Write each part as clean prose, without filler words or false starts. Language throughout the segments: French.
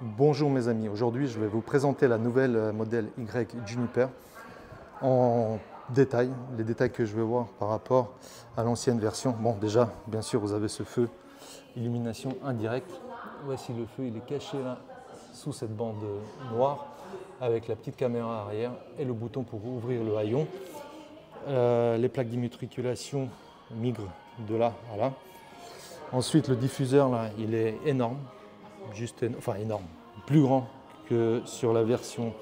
Bonjour mes amis, aujourd'hui je vais vous présenter la nouvelle modèle Y Juniper en détail, les détails que je vais voir par rapport à l'ancienne version. Bon déjà, bien sûr vous avez ce feu illumination indirecte. Voici le feu, il est caché là sous cette bande noire avec la petite caméra arrière et le bouton pour ouvrir le haillon. Les plaques d'immatriculation migrent de là à là. Ensuite le diffuseur là, il est énorme. Enfin énorme, plus grand que sur la version,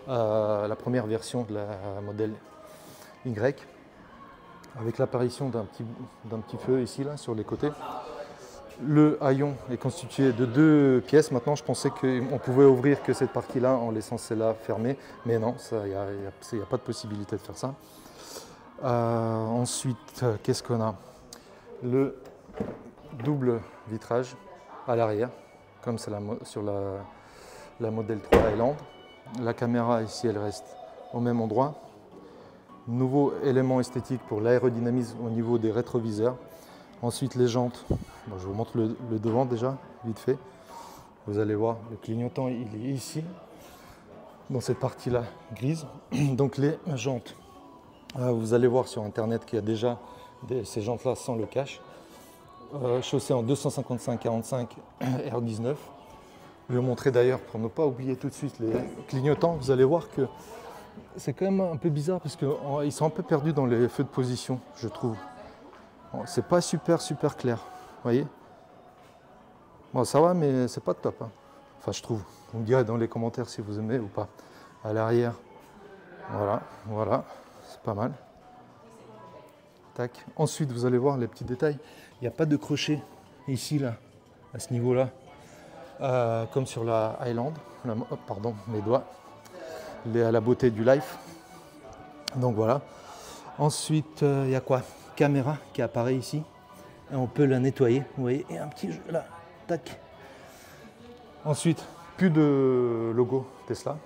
la première version de la modèle Y, avec l'apparition d'un petit feu ici là sur les côtés. Le haillon est constitué de deux pièces. Maintenant, je pensais qu'on pouvait ouvrir que cette partie-là en laissant celle-là fermée, mais non, il n'y a pas de possibilité de faire ça. Ensuite, qu'est-ce qu'on a? Le double vitrage à l'arrière, comme c'est sur la modèle 3 Highland. La caméra ici, elle reste au même endroit. Nouveau élément esthétique pour l'aérodynamisme au niveau des rétroviseurs. Ensuite, les jantes. Bon, je vous montre le devant déjà, vite fait. Vous allez voir, le clignotant, il est ici, dans cette partie-là grise. Donc les jantes, vous allez voir sur Internet qu'il y a déjà ces jantes-là sans le cache. Chaussée en 255-45 R19. Je vais vous montrer d'ailleurs, pour ne pas oublier tout de suite les clignotants, vous allez voir que c'est quand même un peu bizarre parce qu'ils sont un peu perdus dans les feux de position, je trouve. C'est pas super clair, vous voyez. Bon, ça va, mais c'est pas top, hein. Enfin, je trouve. Vous me direz dans les commentaires si vous aimez ou pas. À l'arrière, voilà, c'est pas mal. Tac. Ensuite, vous allez voir les petits détails. Il n'y a pas de crochet ici, là, à ce niveau-là, comme sur la Highland. Pardon, mes doigts. À la beauté du life. Donc voilà. Ensuite, il y a quoi? Caméra qui apparaît ici. Et on peut la nettoyer. Vous voyez, et un petit jeu là. Tac. Ensuite, plus de logo Tesla.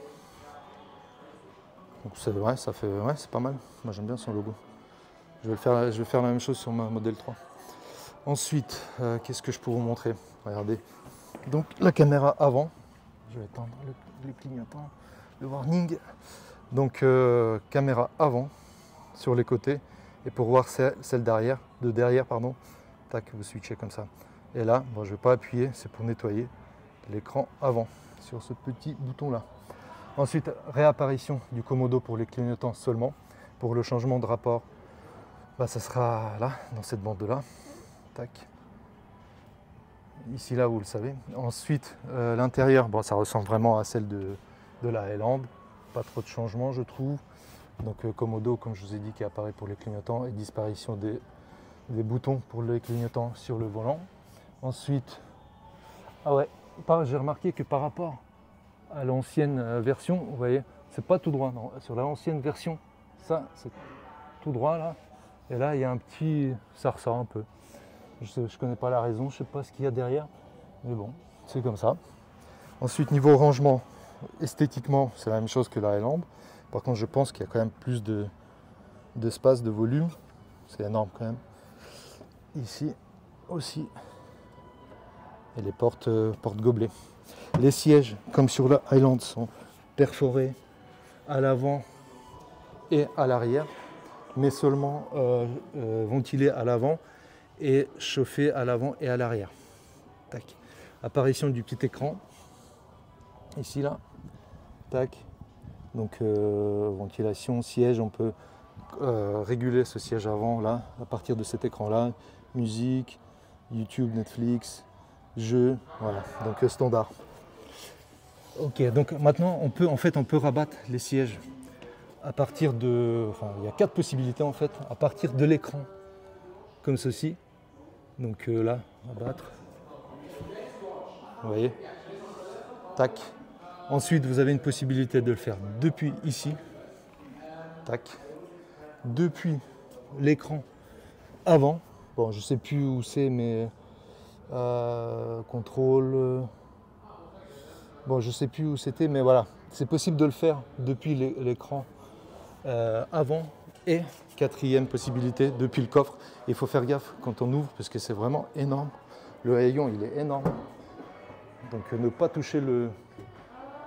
Donc c'est vrai, c'est pas mal. Moi j'aime bien son logo. Je vais faire la même chose sur ma modèle 3. Ensuite, qu'est-ce que je peux vous montrer? Regardez. Donc la caméra avant. Je vais éteindre le clignotant, le warning. Donc caméra avant sur les côtés. Et pour voir celle de derrière, pardon, tac, vous switchez comme ça. Et là, bon, je ne vais pas appuyer, c'est pour nettoyer l'écran avant sur ce petit bouton là. Ensuite, réapparition du commodo pour les clignotants seulement. Pour le changement de rapport, bah, ça sera là, dans cette bande là. Tac. Ici là, vous le savez. Ensuite, l'intérieur, bon, ça ressemble vraiment à celle de la Highland. Pas trop de changements, je trouve. Donc commodo, comme je vous ai dit, qui apparaît pour les clignotants et disparition des boutons pour les clignotants sur le volant. Ensuite, ah ouais, j'ai remarqué que par rapport à l'ancienne version, vous voyez, c'est pas tout droit. Non. Sur l'ancienne version, ça c'est tout droit là. Et là, il y a un petit, ça ressort un peu. Je connais pas la raison, je sais pas ce qu'il y a derrière, mais bon, c'est comme ça. Ensuite, niveau rangement, esthétiquement, c'est la même chose que la Highland. Par contre, je pense qu'il y a quand même plus d'espace, de volume. C'est énorme quand même. Ici aussi. Et les portes gobelets. Les sièges, comme sur la Highland, sont perforés à l'avant et à l'arrière, mais seulement ventilés à l'avant et chauffés à l'avant et à l'arrière. Tac. Apparition du petit écran. Ici, là. Tac. Donc ventilation, siège, on peut réguler ce siège avant là, à partir de cet écran là, musique, YouTube, Netflix, jeux, voilà, donc standard. Ok, donc maintenant on peut rabattre les sièges à partir de, enfin il y a 4 possibilités en fait, à partir de l'écran, comme ceci. Donc là, rabattre, vous voyez, tac. Ensuite, vous avez une possibilité de le faire depuis ici, tac, depuis l'écran avant. Bon, je sais plus où c'est, mais contrôle. Bon, je sais plus où c'était, mais voilà, c'est possible de le faire depuis l'écran avant. Et quatrième possibilité, depuis le coffre. Il faut faire gaffe quand on ouvre parce que c'est vraiment énorme. Le haillon, il est énorme. Donc ne pas toucher le...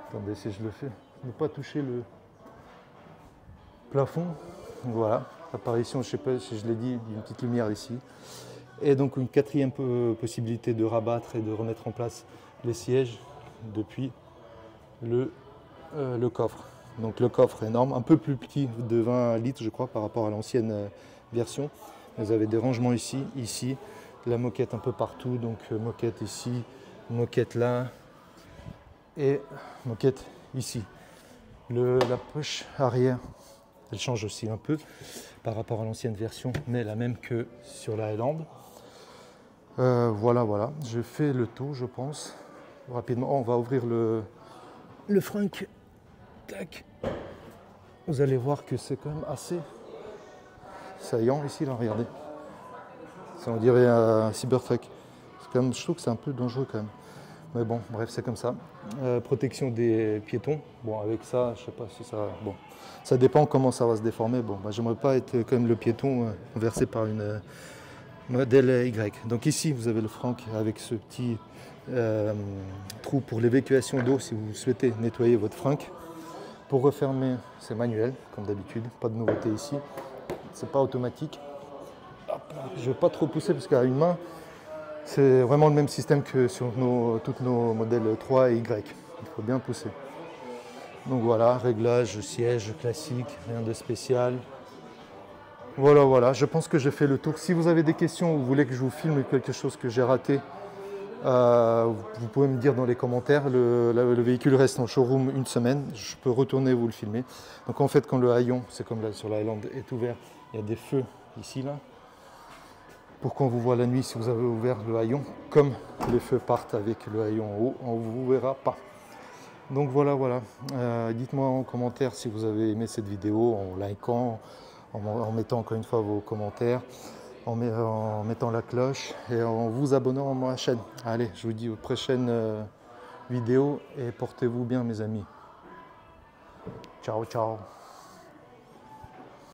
Attendez si je le fais. Ne pas toucher le plafond. Voilà, apparition, je ne sais pas si je l'ai dit, d'une petite lumière ici. Et donc une quatrième possibilité de rabattre et de remettre en place les sièges depuis le coffre. Donc le coffre énorme, un peu plus petit de 20 litres je crois par rapport à l'ancienne version. Vous avez des rangements ici, ici, la moquette un peu partout, donc moquette ici, moquette là et moquette ici. La poche arrière, elle change aussi un peu par rapport à l'ancienne version, mais la même que sur la Highland. Voilà, je fais le tour je pense. Rapidement, on va ouvrir le frunk. Tac. Vous allez voir que c'est quand même assez saillant ici, là, regardez. Ça, on dirait un Cybertruck. Je trouve que c'est un peu dangereux quand même. Mais bon, bref, c'est comme ça. Protection des piétons. Bon, avec ça, je sais pas si ça... Bon, ça dépend comment ça va se déformer. Bon, bah, j'aimerais pas être comme le piéton renversé par une modèle Y. Donc ici, vous avez le franc avec ce petit trou pour l'évacuation d'eau si vous souhaitez nettoyer votre franc. Pour refermer, c'est manuel, comme d'habitude. Pas de nouveauté ici. C'est pas automatique. Hop là, je ne vais pas trop pousser parce qu'à une main, c'est vraiment le même système que sur tous nos modèles 3 et Y. Il faut bien pousser. Donc voilà, réglage, siège classique, rien de spécial. Voilà, je pense que j'ai fait le tour. Si vous avez des questions ou vous voulez que je vous filme quelque chose que j'ai raté, vous pouvez me dire dans les commentaires. Le véhicule reste en showroom une semaine. Je peux retourner vous le filmer. Donc en fait, quand le haillon, c'est comme là sur la Highland, est ouvert, il y a des feux ici, là. Pour qu'on vous voit la nuit si vous avez ouvert le haillon. Comme les feux partent avec le haillon en haut, on ne vous verra pas. Donc voilà. Dites-moi en commentaire si vous avez aimé cette vidéo, en likant, en mettant encore une fois vos commentaires, en mettant la cloche et en vous abonnant à ma chaîne. Allez, je vous dis aux prochaines vidéos et portez-vous bien mes amis. Ciao.